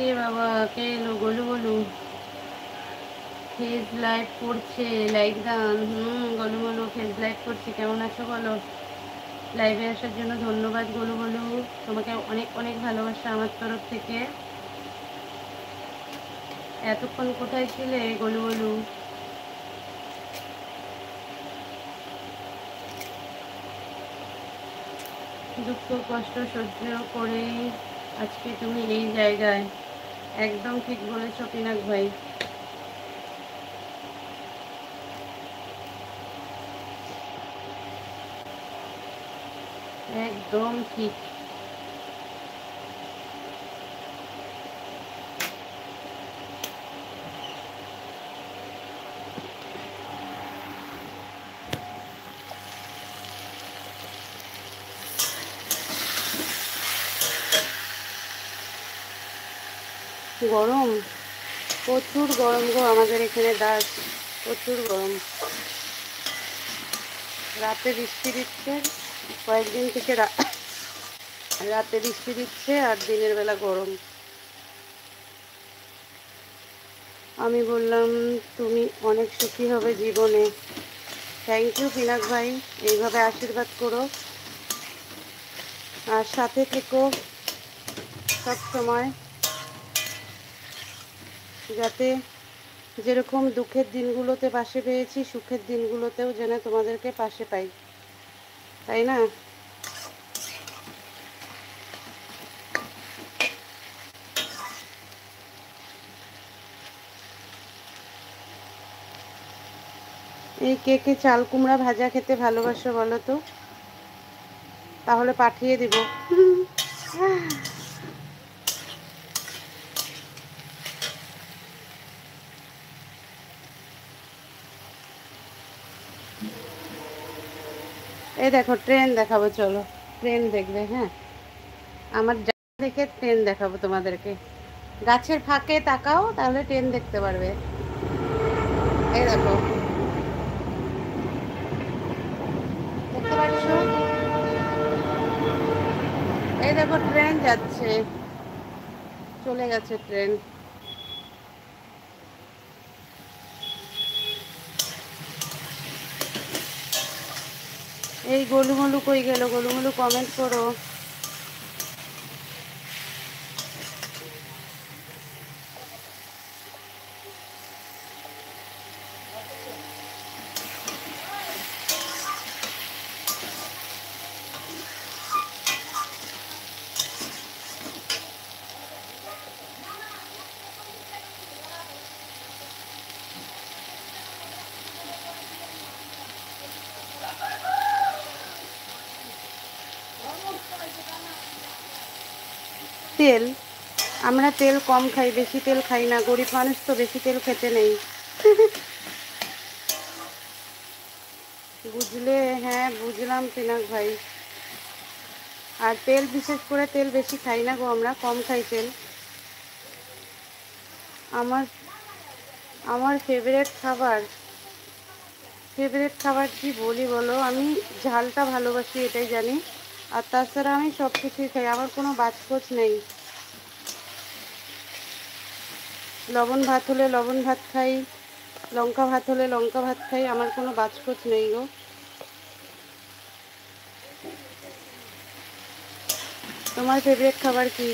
রে বাবা, কে এলো? গোলু গোলু ফেজ লাইভ করছে, লাইক দান। গোলু গোলু ফেজ লাইভ করছে। কেমন আছো বলো? লাইভে আসার জন্য ধন্যবাদ গোলু গোলু, তোমাকে অনেক অনেক ভালোবাসা আমার তরফ থেকে। এতক্ষণ কোথায় ছিলে গোলু গোলু? দুঃখ কষ্ট সহ্য করেই আজকে তুমি এই জায়গায়। একদম ঠিক বলেছো পিনাক ভাই, একদম ঠিক। গরম, প্রচুর গরম গো আমাদের এখানে দাস, প্রচুর গরম। রাতে বৃষ্টি দিচ্ছে, কয়েকদিন থেকে রাতে বৃষ্টি দিচ্ছে আর দিনের বেলা গরম। আমি বললাম তুমি অনেক সুখী হবে জীবনে। থ্যাংক ইউ পিনাক ভাই, এইভাবে আশীর্বাদ করো আর সাথে থেকো সব সময়, যাতে যেরকম দুঃখের দিনগুলোতে পাশে পেয়েছি সুখের দিনগুলোতেও যেন তোমাদেরকে পাশে পাই, তাই না? এই কে কে চাল কুমড়া ভাজা খেতে ভালোবাসো বলো তো, তাহলে পাঠিয়ে দিব। এই দেখো ট্রেন দেখাবো, চলো ট্রেন দেখবে। হ্যাঁ, আমার জায়গা দেখে ট্রেন দেখাবো তোমাদেরকে। গাছের ফাঁকে তাকাও, তাহলে ট্রেন দেখতে পারবে। এই দেখো, দেখতে পাচ্ছ? এই দেখো ট্রেন যাচ্ছে, চলে গেছে ট্রেন। এই গোলুমলু কই গেল? গোলুমলু কমেন্ট করো। তেল, আমরা তেল কম খাই, বেশি তেল খাই না, গরিব মানুষ তো বেশি তেল খেতে নেই। বুঝলে? হ্যাঁ বুঝলাম পিনাক ভাই। আর তেল বিশেষ করে তেল বেশি খাই না গো, আমরা কম খাই তেল। আমার আমার ফেভারেট খাবার কি বলি বলো? আমি ঝালটা ভালোবাসি, এটাই জানি। আর তাছাড়া আমি সব কিছুই খাই, আমার কোনো বাছপোছ নেই। লবণ ভাত হলে লবণ ভাত খাই, লঙ্কা ভাত হলে লঙ্কা ভাত খাই, আমার কোনো বাছপোছ নেই গো। তোমার ফেভারিট খাবার কি?